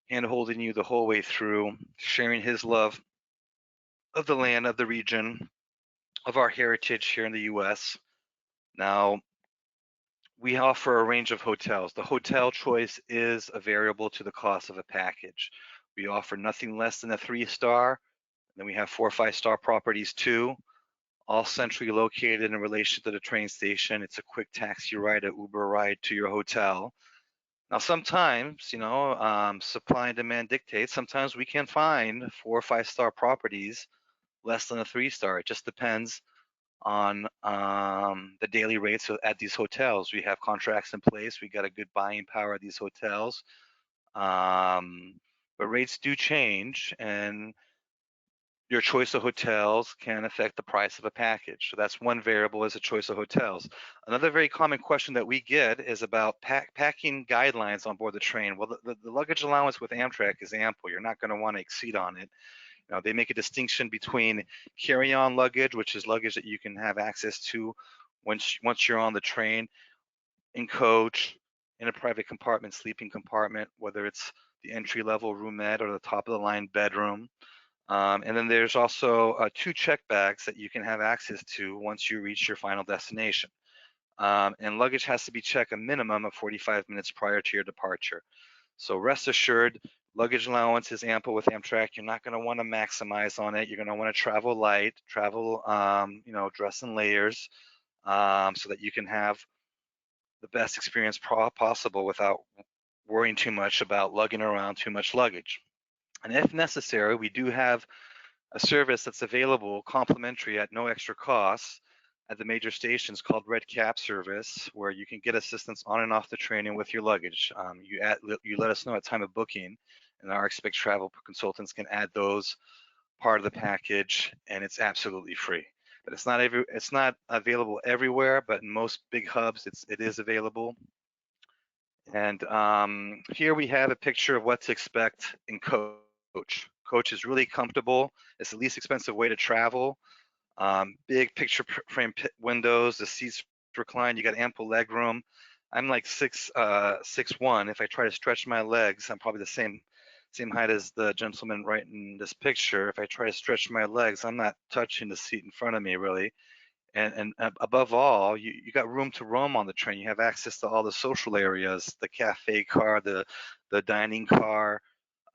hand holding you the whole way through, sharing his love of the land, of the region, of our heritage here in the US. Now, we offer a range of hotels. The hotel choice is a variable to the cost of a package. We offer nothing less than a 3-star. Then we have 4 or 5-star properties too, all centrally located in relation to the train station. It's a quick taxi ride, an Uber ride to your hotel. Now, sometimes, supply and demand dictates. Sometimes we can find 4 or 5-star properties less than a 3-star. It just depends on the daily rates at these hotels. We have contracts in place. We got a good buying power at these hotels. But rates do change, and your choice of hotels can affect the price of a package. So that's one variable, is the choice of hotels. Another very common question that we get is about packing guidelines on board the train. Well, the luggage allowance with Amtrak is ample. You're not going to want to exceed on it. Now, they make a distinction between carry-on luggage, which is luggage that you can have access to once you're on the train, in coach, in a private compartment, sleeping compartment, whether it's the entry-level roomette or the top-of-the-line bedroom. And then there's also 2 check bags that you can have access to once you reach your final destination. And luggage has to be checked a minimum of 45 minutes prior to your departure. So rest assured, luggage allowance is ample with Amtrak. You're not going to want to maximize on it. You're going to want to travel light, dress in layers, so that you can have the best experience possible without worrying too much about lugging around too much luggage. And if necessary, we do have a service that's available complimentary at no extra cost at the major stations called Red Cap service, where you can get assistance on and off the train and with your luggage. You let us know at time of booking, and our Expect Travel consultants can add those part of the package, and it's absolutely free. But it's not available everywhere, but in most big hubs, it is available. And here we have a picture of what to expect in coach. Coach is really comfortable. It's the least expensive way to travel. Big picture frame windows, the seats recline. You got ample leg room. I'm like 6'1". If I try to stretch my legs, I'm probably the same height as the gentleman right in this picture. If I try to stretch my legs, I'm not touching the seat in front of me really. And above all, you got room to roam on the train. You have access to all the social areas, the cafe car, the dining car,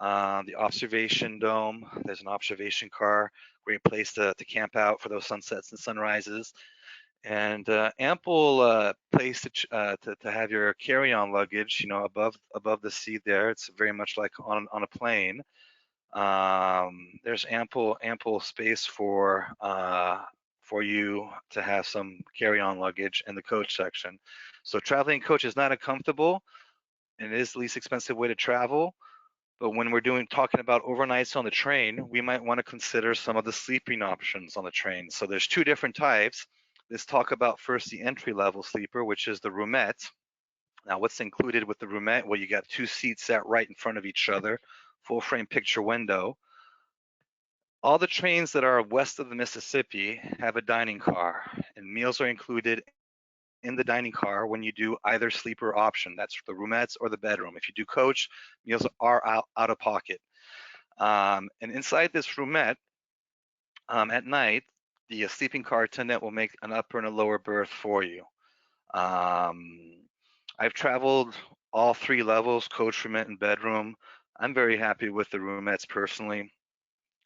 the observation dome. There's an observation car, great place to camp out for those sunsets and sunrises, and ample place to have your carry-on luggage, above the seat there. It's very much like on a plane. There's ample space for you to have some carry-on luggage in the coach section. So traveling coach is not uncomfortable, and it is the least expensive way to travel. But when we're talking about overnights on the train, we might want to consider some of the sleeping options on the train. So there's 2 different types. Let's talk about first the entry-level sleeper, which is the roomette. Now, what's included with the roomette? Well, you got 2 seats set right in front of each other, full frame picture window. All the trains that are west of the Mississippi have a dining car, and meals are included in the dining car when you do either sleeper option. That's the roomettes or the bedroom. If you do coach, meals are out of pocket. And inside this roomette, at night, the sleeping car attendant will make an upper and a lower berth for you. I've traveled all 3 levels, coach, roomette, and bedroom. I'm very happy with the roomettes personally.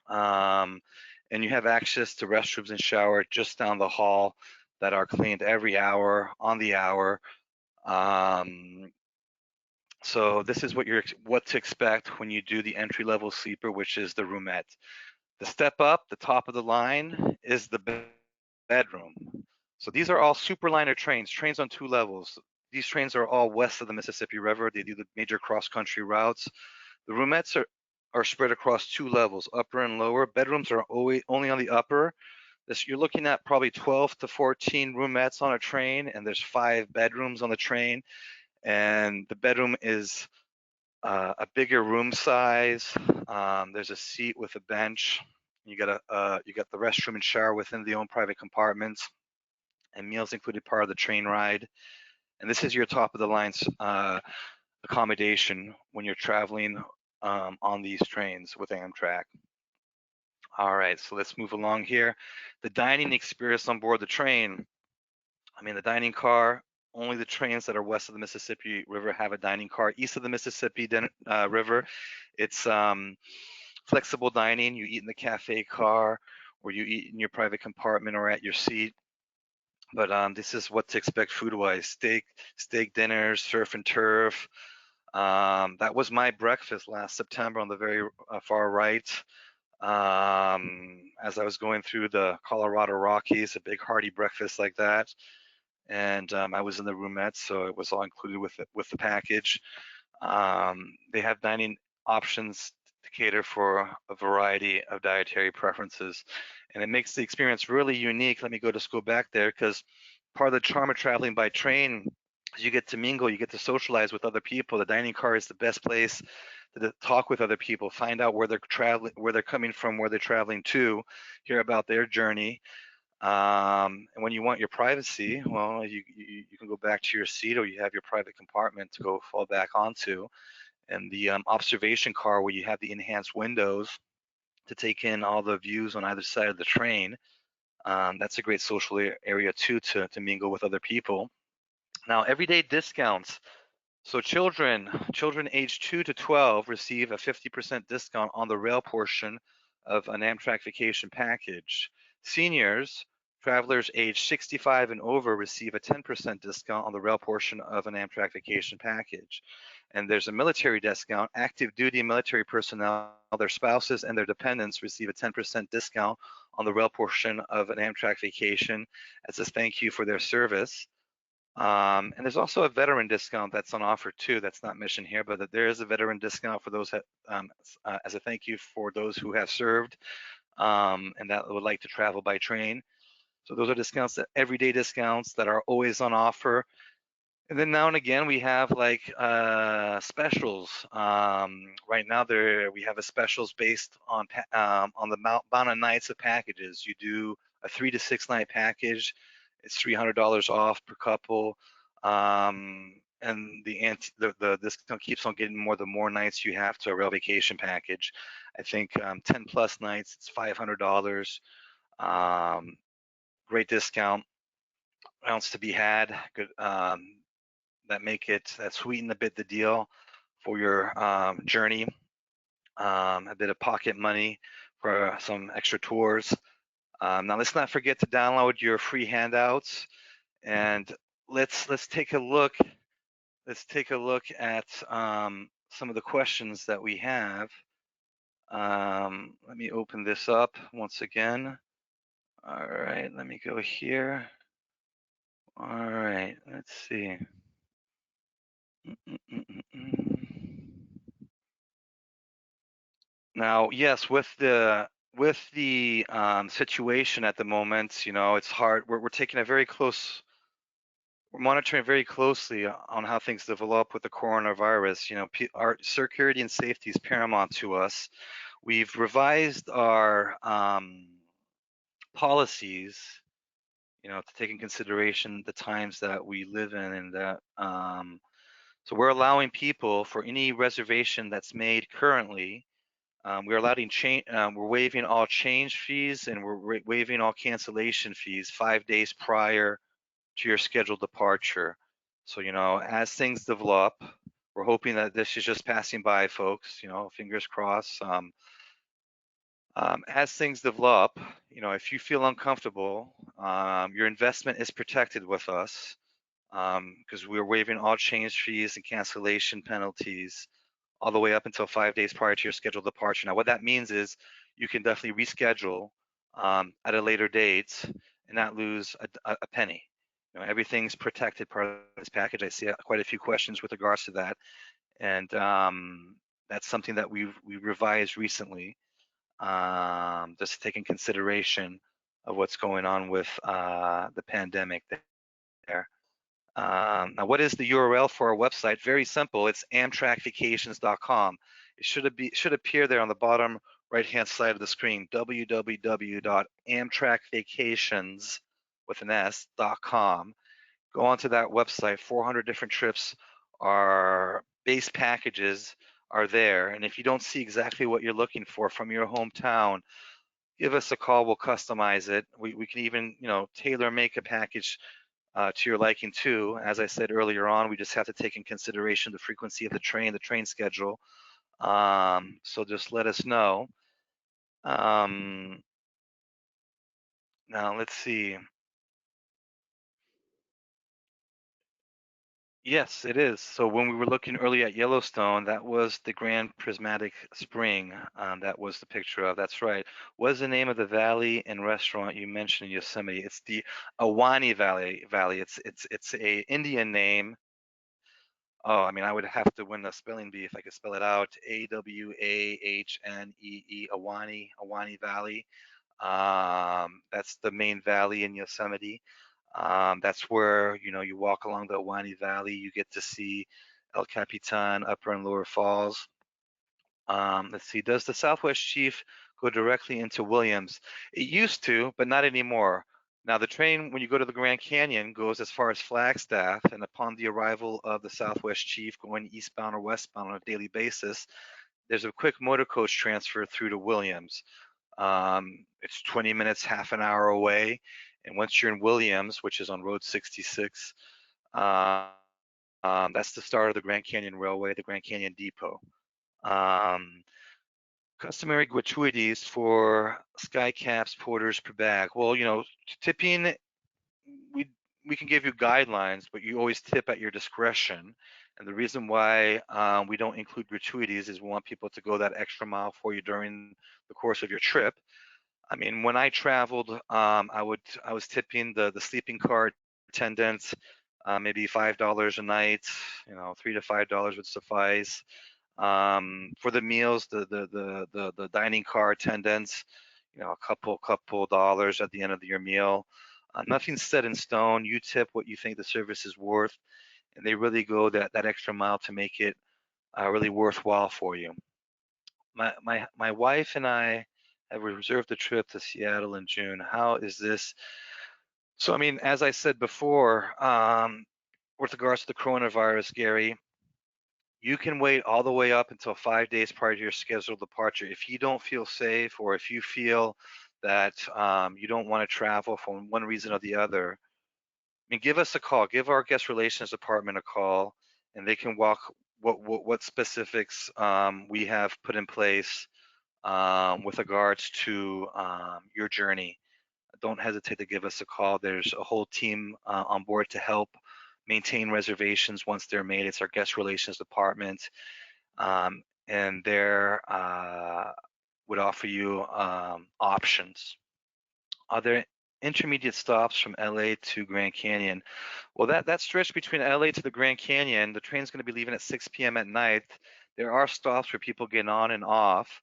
And you have access to restrooms and shower just down the hall that are cleaned every hour, on the hour. So this is what to expect when you do the entry-level sleeper, which is the roomette. The step up, the top of the line, is the bedroom. So these are all superliner trains, trains on 2 levels. These trains are all west of the Mississippi River. They do the major cross-country routes. The roomettes are spread across 2 levels, upper and lower. Bedrooms are always only on the upper. You're looking at probably 12 to 14 roomettes on a train, and there's 5 bedrooms on the train. And the bedroom is a bigger room size. There's a seat with a bench. You got the restroom and shower within the own private compartments, and meals included part of the train ride. And this is your top of the line accommodation when you're traveling on these trains with Amtrak. All right, so let's move along here. The dining experience on board the train. I mean, the dining car, only the trains that are west of the Mississippi River have a dining car. East of the Mississippi River, it's flexible dining. You eat in the cafe car, or you eat in your private compartment or at your seat. But this is what to expect food-wise: steak dinners, surf and turf. That was my breakfast last September on the very far right. As I was going through the Colorado Rockies, a big hearty breakfast like that. And I was in the roomette, so it was all included with the package. They have dining options to cater for a variety of dietary preferences, and it makes the experience really unique. Let me just go back there, because part of the charm of traveling by train is you get to mingle, you get to socialize with other people. The dining car is the best place to talk with other people, find out where they're traveling, where they're coming from, where they're traveling to, hear about their journey. And when you want your privacy, well, you can go back to your seat, or you have your private compartment to go fall back onto. And the observation car, where you have the enhanced windows to take in all the views on either side of the train. That's a great social area too, to mingle with other people. Now, everyday discounts. So children aged 2 to 12 receive a 50% discount on the rail portion of an Amtrak vacation package. Seniors, travelers aged 65 and over, receive a 10% discount on the rail portion of an Amtrak vacation package. And there's a military discount. Active duty military personnel, their spouses and their dependents receive a 10% discount on the rail portion of an Amtrak vacation as a thank you for their service. And there's also a veteran discount that's on offer too. That's not mentioned here, but there is a veteran discount for those that, as a thank you for those who have served and that would like to travel by train. So those are discounts, everyday discounts that are always on offer. And then now and again we have like specials. Right now we have a specials based on the amount of nights of packages. You do a 3 to 6 night package, it's $300 off per couple. And the discount keeps on getting more the more nights you have to a rail vacation package. I think 10 plus nights, it's $500. Great discount. Rounds to be had. Good. That sweeten a bit the deal for your journey. A bit of pocket money for some extra tours. Now let's not forget to download your free handouts, and let's take a look. Let's take a look at some of the questions that we have. Let me open this up once again. All right, let me go here. All right, let's see. Now, yes, with the situation at the moment, it's hard. We're taking a very close. We're monitoring very closely on how things develop with the coronavirus. Our security and safety is paramount to us. We've revised our policies, to take in consideration the times that we live in, and that. So we're allowing people, for any reservation that's made currently. We're waiving all change fees, and we're waiving all cancellation fees 5 days prior to your scheduled departure. So, as things develop, we're hoping that this is just passing by, folks. Fingers crossed. As things develop, if you feel uncomfortable, your investment is protected with us. because we're waiving all change fees and cancellation penalties all the way up until 5 days prior to your scheduled departure. Now, what that means is you can definitely reschedule at a later date and not lose a penny. Everything's protected part of this package. I see quite a few questions with regards to that, and that's something that we revised recently, just to take in consideration of what's going on with the pandemic there. Now, what is the URL for our website? Very simple. It's amtrakvacations.com. It should appear there on the bottom right-hand side of the screen. www.amtrakvacations with an S.com. Go onto that website. 400 different trips are base packages are there. And if you don't see exactly what you're looking for from your hometown, give us a call. We'll customize it. We can even, tailor make a package to your liking too. As I said earlier on, we just have to take in consideration the frequency of the train schedule. So just let us know. Now let's see. Yes, it is. So when we were looking earlier at Yellowstone, that was the Grand Prismatic Spring. That was the picture of. That's right. What's the name of the valley and restaurant you mentioned in Yosemite? It's the Awani Valley. It's a Indian name. Oh, I mean, I would have to win the spelling bee if I could spell it out. Awahnee, Awani Valley. That's the main valley in Yosemite. That's where, you walk along the Awani Valley, you get to see El Capitan, Upper and Lower Falls. Let's see, does the Southwest Chief go directly into Williams? It used to, but not anymore. Now, the train, when you go to the Grand Canyon, goes as far as Flagstaff, and upon the arrival of the Southwest Chief going eastbound or westbound on a daily basis, there's a quick motor coach transfer through to Williams. It's 20 minutes, half an hour away. And once you're in Williams, which is on Road 66, that's the start of the Grand Canyon Railway, the Grand Canyon Depot. Customary gratuities for sky caps, porters per bag. Well, tipping, we we can give you guidelines, but you always tip at your discretion. And the reason why we don't include gratuities is we want people to go that extra mile for you during the course of your trip. I mean, when I traveled, I was tipping the sleeping car attendants maybe $5 a night. $3 to $5 would suffice. For the meals, the dining car attendants, a couple dollars at the end of your meal. Nothing's set in stone. You tip what you think the service is worth, and they really go that extra mile to make it really worthwhile for you. My wife and I have reserved a trip to Seattle in June. How is this? So, I mean, as I said before, with regards to the coronavirus, Gary, you can wait all the way up until 5 days prior to your scheduled departure. If you don't feel safe, or if you feel that you don't want to travel for one reason or the other, I mean, give us a call. Give our guest relations department a call, and they can walk what specifics we have put in place with regards to your journey. Don't hesitate to give us a call. There's a whole team on board to help maintain reservations once they're made. It's our guest relations department, and they're would offer you options. Are there intermediate stops from LA to Grand Canyon? Well, that stretch between LA to the Grand Canyon, the train's going to be leaving at 6 p.m. at night. There are stops where people get on and off,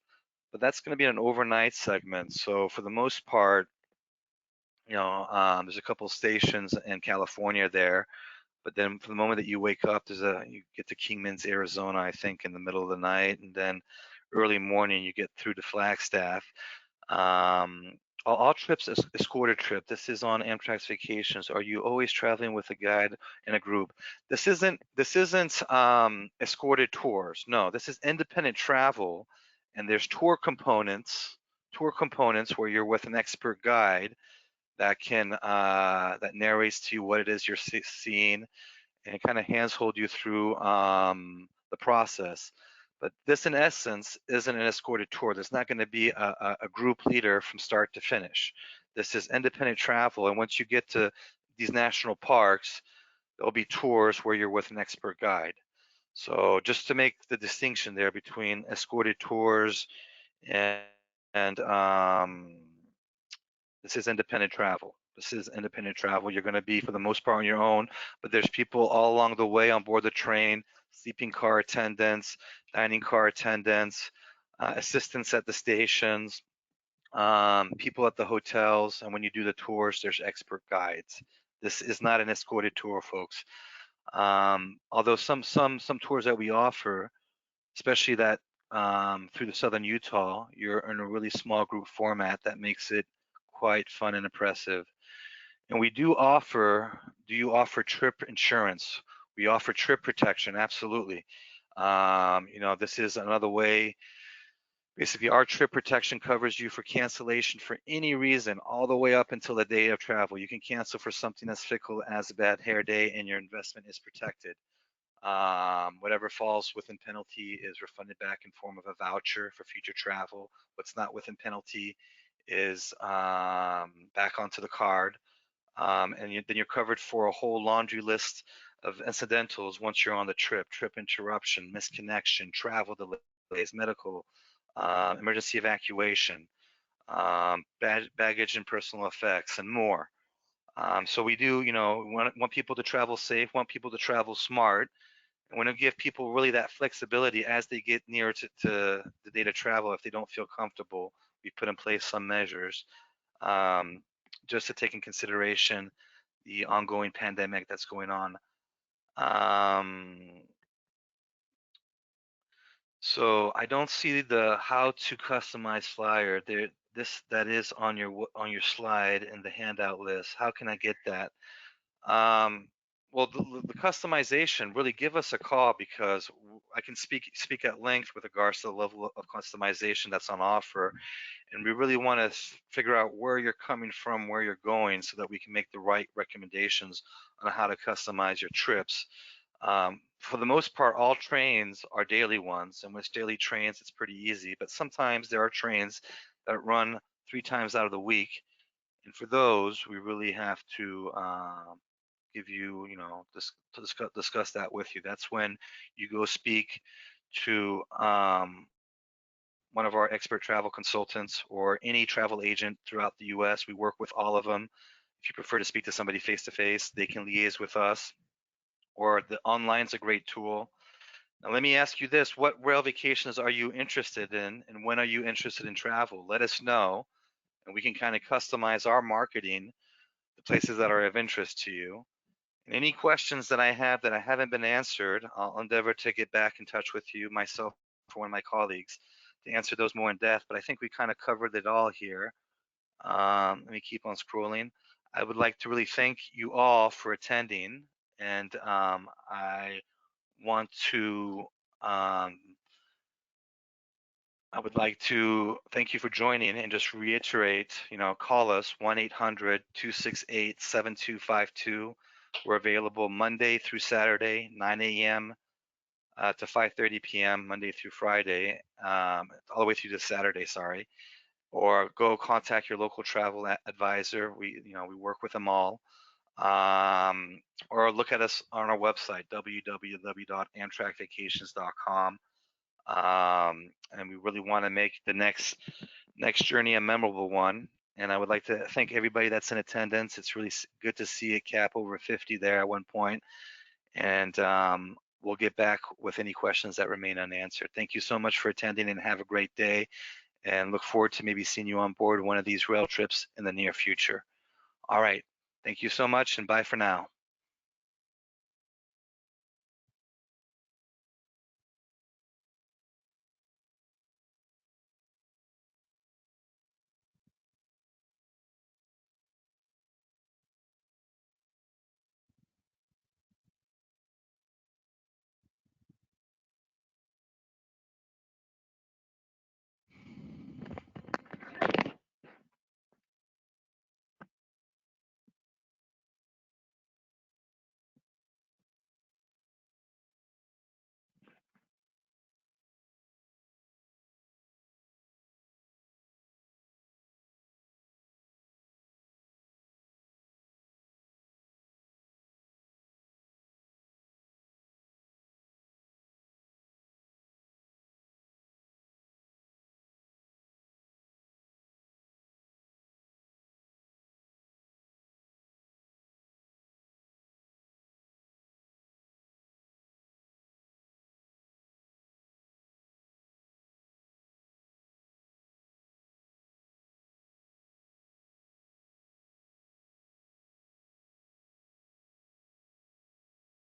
but that's going to be an overnight segment. So for the most part, there's a couple stations in California there, but then for the moment that you wake up, you get to Kingman's, Arizona, I think, in the middle of the night, and then early morning you get through to Flagstaff. All trips is escorted trip. This is on Amtrak's Vacations. Are you always traveling with a guide in a group? This isn't escorted tours. No, this is independent travel, and there's tour components where you're with an expert guide that narrates to you what it is you're seeing, and kind of hands hold you through the process. But this, in essence, isn't an escorted tour. There's not going to be a group leader from start to finish. This is independent travel, and once you get to these national parks, There'll be tours where you're with an expert guide. So just to make the distinction there between escorted tours and, and this is independent travel. This is independent travel. You're going to be, for the most part, on your own, but there's people all along the way on board the train, sleeping car attendants, dining car attendants, assistants at the stations, people at the hotels, and when you do the tours, there's expert guides. This is not an escorted tour, folks. Although some tours that we offer, especially that through the southern Utah, you're in a really small group format that makes it quite fun and impressive. And we do you offer trip insurance? We offer trip protection, absolutely. This is another way. Basically, our trip protection covers you for cancellation for any reason, all the way up until the day of travel. You can cancel for something as fickle as a bad hair day, and your investment is protected. Whatever falls within penalty is refunded back in form of a voucher for future travel. What's not within penalty is back onto the card. Then you're covered for a whole laundry list of incidentals once you're on the trip: trip interruption, misconnection, travel delays, medical, emergency evacuation, baggage and personal effects, and more. So we do, want people to travel safe, want people to travel smart, and want to give people really that flexibility as they get near to the day to travel. If they don't feel comfortable, we put in place some measures um, just to take in consideration the ongoing pandemic that's going on. So I don't see the how to customize flyer there. That is on your slide in the handout list. How can I get that? Um, well, the customization, really give us a call, because I can speak at length with regards to the level of customization that's on offer, and we really want to figure out where you're coming from, where you're going, so that we can make the right recommendations on how to customize your trips. For the most part, all trains are daily ones, and with daily trains, it's pretty easy. But sometimes there are trains that run 3 times out of the week, and for those, we really have to give you, discuss that with you. That's when you go speak to one of our expert travel consultants or any travel agent throughout the U.S. We work with all of them. If you prefer to speak to somebody face to face, they can liaise with us, or the online's a great tool. Now, let me ask you this: what rail vacations are you interested in, and when are you interested in travel? Let us know, and we can kind of customize our marketing, the places that are of interest to you. And any questions that I have that I haven't been answered, I'll endeavor to get back in touch with you, myself or one of my colleagues, to answer those more in depth. But I think we kind of covered it all here. Let me keep on scrolling. I would like to really thank you all for attending, and I want to um, I would like to thank you for joining, and just reiterate, call us 1-800-268-7252. We're available Monday through Saturday, 9 a.m. To 5:30 p.m. Monday through Friday, all the way through to Saturday, sorry. Or go contact your local travel advisor. We work with them all. Or look at us on our website, www.amtrakvacations.com. And we really want to make the next journey a memorable one. And I would like to thank everybody that's in attendance. It's really good to see it cap over 50 there at one point. And we'll get back with any questions that remain unanswered. Thank you so much for attending, and have a great day. And look forward to maybe seeing you on board one of these rail trips in the near future. All right. Thank you so much, and bye for now.